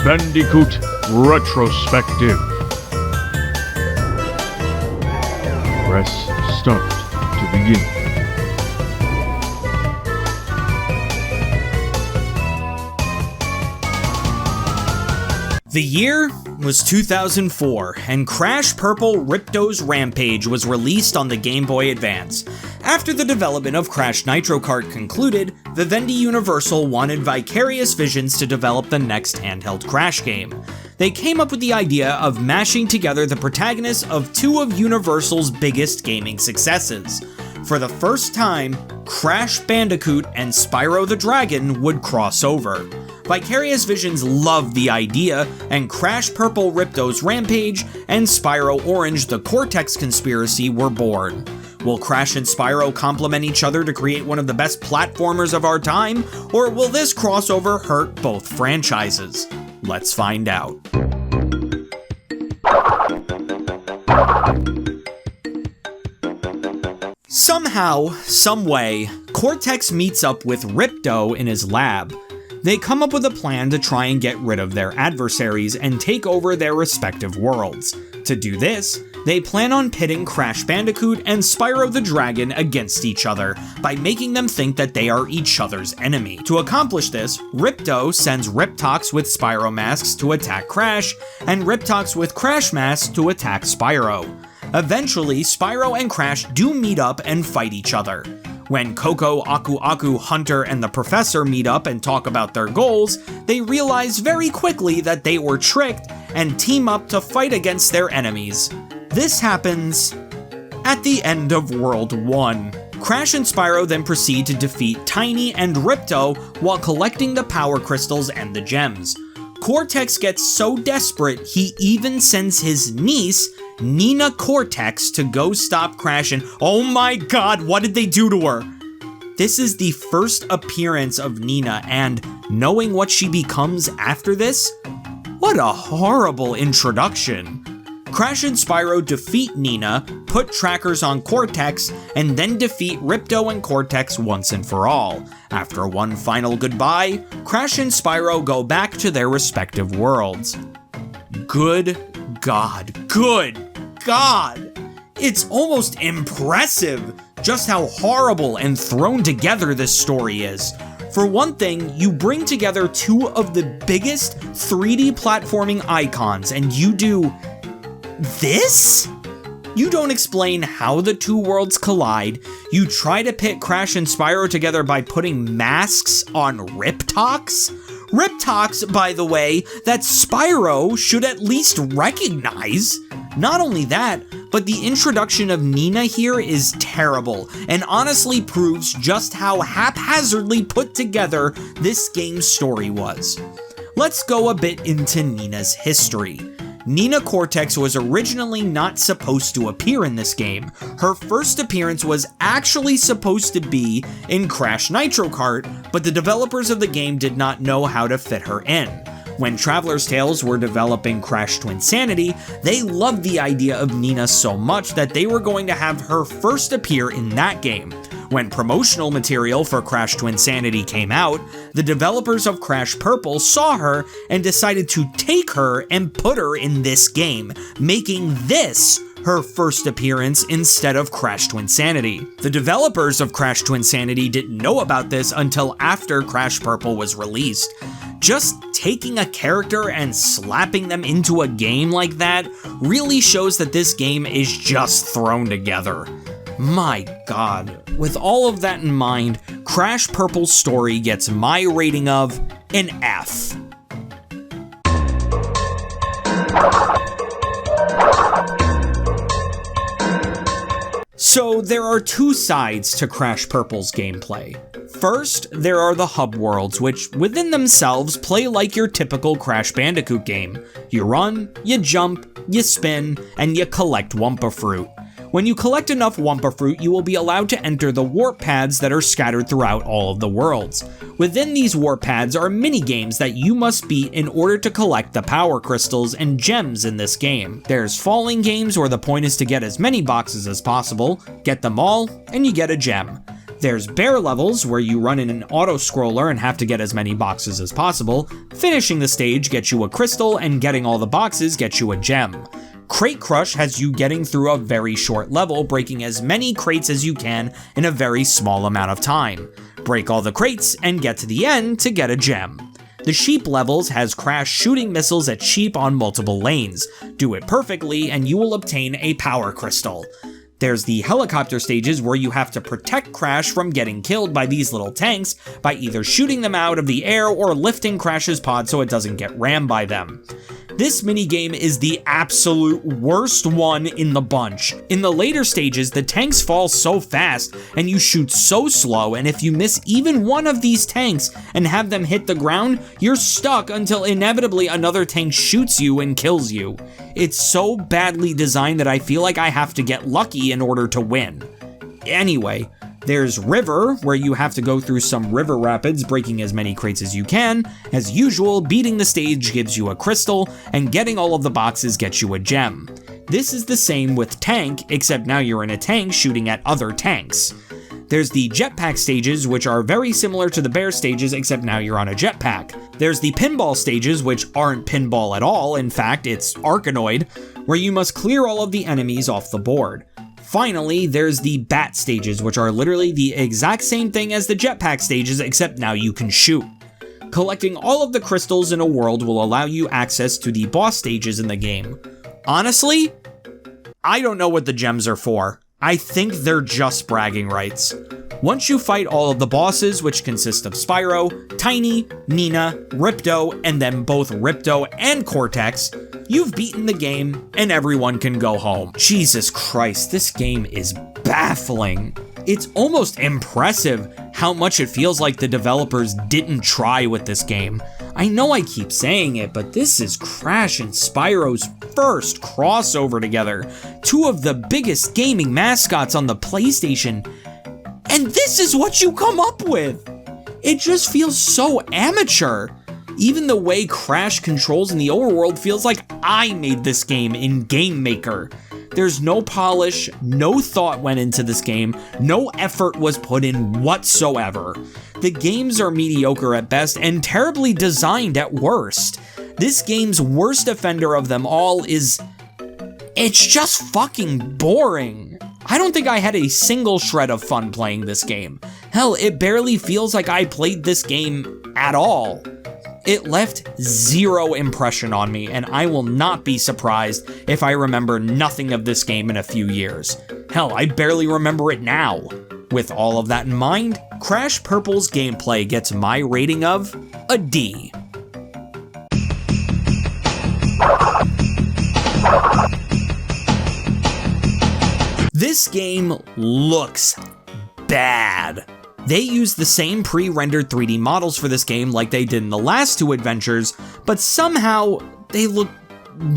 Bandicoot Retrospective. Press start to begin. The year was 2004, and Crash Purple Ripto's Rampage was released on the Game Boy Advance. After the development of Crash Nitro Kart concluded, Vivendi Universal wanted Vicarious Visions to develop the next handheld Crash game. They came up with the idea of mashing together the protagonists of two of Universal's biggest gaming successes. For the first time, Crash Bandicoot and Spyro the Dragon would cross over. Vicarious Visions loved the idea, and Crash Purple Ripto's Rampage and Spyro Orange the Cortex Conspiracy were born. Will Crash and Spyro complement each other to create one of the best platformers of our time, or will this crossover hurt both franchises? Let's find out. Somehow, someway, Cortex meets up with Ripto in his lab. They come up with a plan to try and get rid of their adversaries and take over their respective worlds. To do this, they plan on pitting Crash Bandicoot and Spyro the Dragon against each other by making them think that they are each other's enemy. To accomplish this, Ripto sends Riptox with Spyro masks to attack Crash, and Riptox with Crash masks to attack Spyro. Eventually, Spyro and Crash do meet up and fight each other. When Coco, Aku Aku, Hunter, and the Professor meet up and talk about their goals, they realize very quickly that they were tricked and team up to fight against their enemies. This happens at the end of World 1. Crash and Spyro then proceed to defeat Tiny and Ripto while collecting the power crystals and the gems. Cortex gets so desperate he even sends his niece, Nina Cortex, to go stop Crash, and oh my god, what did they do to her? This is the first appearance of Nina, and knowing what she becomes after this, what a horrible introduction. Crash and Spyro defeat Nina, put trackers on Cortex, and then defeat Ripto and Cortex once and for all. After one final goodbye, Crash and Spyro go back to their respective worlds. Good God. It's almost impressive just how horrible and thrown together this story is. For one thing, you bring together two of the biggest 3D platforming icons and you do this? You don't explain how the two worlds collide. You try to pit Crash and Spyro together by putting masks on Riptox? Riptox, by the way, that Spyro should at least recognize. Not only that, but the introduction of Nina here is terrible, and honestly proves just how haphazardly put together this game's story was. Let's go a bit into Nina's history. Nina Cortex was originally not supposed to appear in this game. Her first appearance was actually supposed to be in Crash Nitro Kart, but the developers of the game did not know how to fit her in. When Traveler's Tales were developing Crash Twinsanity, they loved the idea of Nina so much that they were going to have her first appear in that game. When promotional material for Crash Twinsanity came out, the developers of Crash Purple saw her and decided to take her and put her in this game, making this her first appearance instead of Crash Twinsanity. The developers of Crash Twinsanity didn't know about this until after Crash Purple was released. Just taking a character and slapping them into a game like that really shows that this game is just thrown together. My god. With all of that in mind, Crash Purple's story gets my rating of an F. So there are two sides to Crash Purple's gameplay. First, there are the hub worlds, which within themselves play like your typical Crash Bandicoot game. You run, you jump, you spin, and you collect Wumpa Fruit. When you collect enough Wumpa Fruit, you will be allowed to enter the warp pads that are scattered throughout all of the worlds. Within these warp pads are mini-games that you must beat in order to collect the power crystals and gems in this game. There's falling games where the point is to get as many boxes as possible, get them all, and you get a gem. There's bear levels, where you run in an auto-scroller and have to get as many boxes as possible. Finishing the stage gets you a crystal, and getting all the boxes gets you a gem. Crate Crush has you getting through a very short level, breaking as many crates as you can in a very small amount of time. Break all the crates and get to the end to get a gem. The Sheep levels has Crash shooting missiles at sheep on multiple lanes. Do it perfectly and you will obtain a power crystal. There's the helicopter stages, where you have to protect Crash from getting killed by these little tanks by either shooting them out of the air or lifting Crash's pod so it doesn't get rammed by them. This minigame is the absolute worst one in the bunch. In the later stages, the tanks fall so fast and you shoot so slow, and if you miss even one of these tanks and have them hit the ground, you're stuck until inevitably another tank shoots you and kills you. It's so badly designed that I feel like I have to get lucky in order to win. Anyway, there's River, where you have to go through some river rapids, breaking as many crates as you can. As usual, beating the stage gives you a crystal, and getting all of the boxes gets you a gem. This is the same with Tank, except now you're in a tank shooting at other tanks. There's the jetpack stages, which are very similar to the bear stages, except now you're on a jetpack. There's the pinball stages, which aren't pinball at all, in fact, it's Arkanoid, where you must clear all of the enemies off the board. Finally, there's the bat stages, which are literally the exact same thing as the jetpack stages, except now you can shoot. Collecting all of the crystals in a world will allow you access to the boss stages in the game. Honestly, I don't know what the gems are for. I think they're just bragging rights. Once you fight all of the bosses, which consist of Spyro, Tiny, Nina, Ripto, and then both Ripto and Cortex, you've beaten the game and everyone can go home. Jesus Christ, this game is baffling. It's almost impressive how much it feels like the developers didn't try with this game. I know I keep saying it, but this is Crash and Spyro's first crossover together, two of the biggest gaming mascots on the PlayStation, and this is what you come up with! It just feels so amateur. Even the way Crash controls in the overworld feels like I made this game in Game Maker. There's no polish, no thought went into this game, no effort was put in whatsoever. The games are mediocre at best and terribly designed at worst. This game's worst offender of them all is... it's just fucking boring. I don't think I had a single shred of fun playing this game. Hell, it barely feels like I played this game at all. It left zero impression on me, and I will not be surprised if I remember nothing of this game in a few years. Hell, I barely remember it now. With all of that in mind, Crash Purple's gameplay gets my rating of a D. This game looks bad. They used the same pre-rendered 3D models for this game like they did in the last two adventures, but somehow they look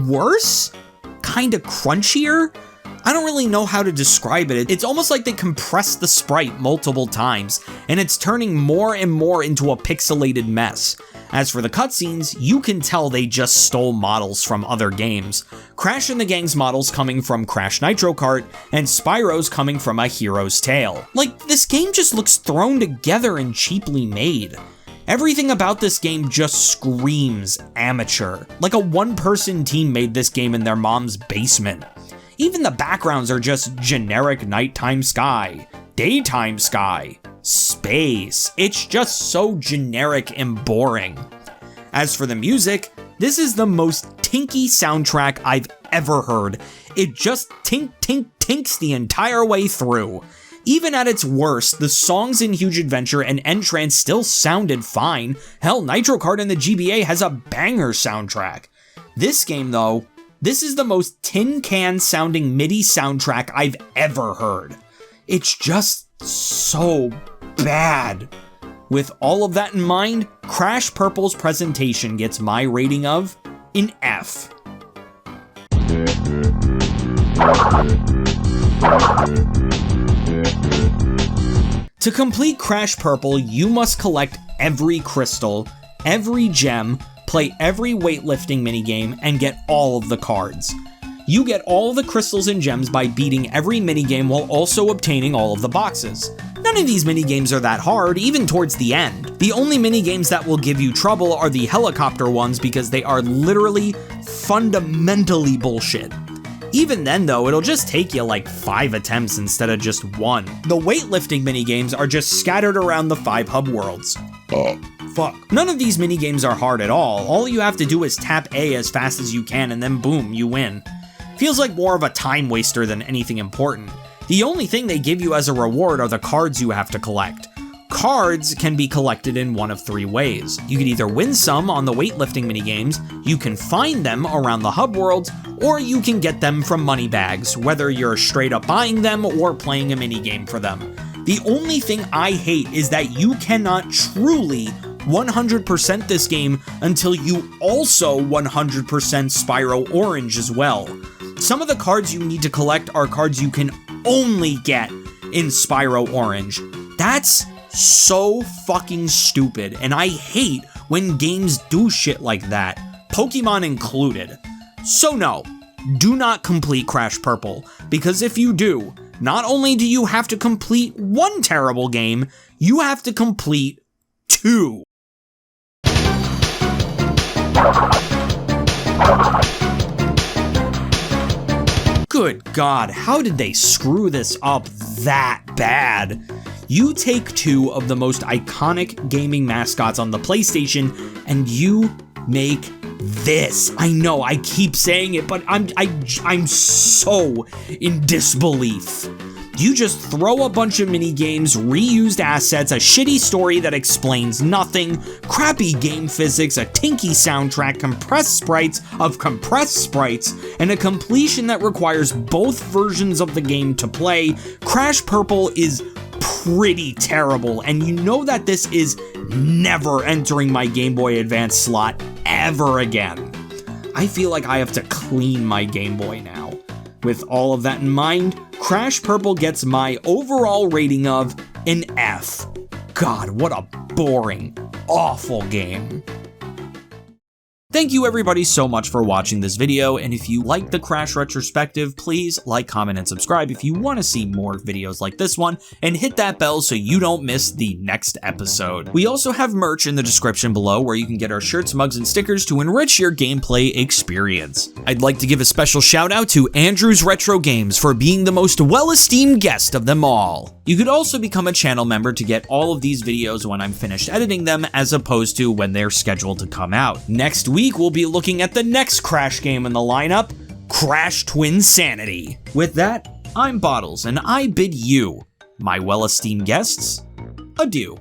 worse? Kinda crunchier? I don't really know how to describe it. It's almost like they compressed the sprite multiple times, and it's turning more and more into a pixelated mess. As for the cutscenes, you can tell they just stole models from other games. Crash and the Gang's models coming from Crash Nitro Kart, and Spyro's coming from A Hero's Tale. Like, this game just looks thrown together and cheaply made. Everything about this game just screams amateur. Like a one-person team made this game in their mom's basement. Even the backgrounds are just generic nighttime sky, daytime sky, space. It's just so generic and boring. As for the music, this is the most tinky soundtrack I've ever heard. It just tinks the entire way through. Even at its worst, the songs in Huge Adventure and N-Trance still sounded fine. Hell, Nitro Kart and the GBA has a banger soundtrack. This game though, this is the most tin can sounding MIDI soundtrack I've ever heard. It's just so bad. With all of that in mind, Crash Purple's presentation gets my rating of an F. To complete Crash Purple, you must collect every crystal, every gem, play every weightlifting minigame, and get all of the cards. You get all of the crystals and gems by beating every minigame while also obtaining all of the boxes. None None of these minigames are that hard, even towards the end. The only minigames that will give you trouble are the helicopter ones because they are literally fundamentally bullshit. Even then though, it'll just take you like 5 attempts instead of just 1. The weightlifting minigames are just scattered around the 5 hub worlds. Fuck. None of these minigames are hard at all you have to do is tap A as fast as you can and then boom, you win. Feels like more of a time waster than anything important. The only thing they give you as a reward are the cards you have to collect. Cards can be collected in one of 3 ways. You can either win some on the weightlifting minigames, you can find them around the hub worlds, or you can get them from money bags, whether you're straight up buying them or playing a minigame for them. The only thing I hate is that you cannot truly 100% this game until you also 100% Spyro Orange as well. Some of the cards you need to collect are cards you can only get in Spyro Orange. That's so fucking stupid, and I hate when games do shit like that, Pokemon included. So no, do not complete Crash Purple, because if you do, not only do you have to complete 1 terrible game, you have to complete 2. Good God, how did they screw this up that bad? You take 2 of the most iconic gaming mascots on the PlayStation and you make this. I know, I keep saying it, but I'm so in disbelief. You just throw a bunch of minigames, reused assets, a shitty story that explains nothing, crappy game physics, a tinky soundtrack, compressed sprites, and a completion that requires both versions of the game to play. Crash Purple is pretty terrible, and you know that this is never entering my Game Boy Advance slot ever again. I feel like I have to clean my Game Boy now. With all of that in mind, Crash Purple gets my overall rating of an F. God, what a boring, awful game. Thank you everybody so much for watching this video, and if you like the Crash Retrospective, please like, comment, and subscribe if you want to see more videos like this one, and hit that bell so you don't miss the next episode. We also have merch in the description below where you can get our shirts, mugs, and stickers to enrich your gameplay experience. I'd like to give a special shout out to Andrew's Retro Games for being the most well-esteemed guest of them all. You could also become a channel member to get all of these videos when I'm finished editing them, as opposed to when they're scheduled to come out. Next week, we'll be looking at the next Crash game in the lineup, Crash Twinsanity. With that, I'm Bottles, and I bid you, my well-esteemed guests, adieu.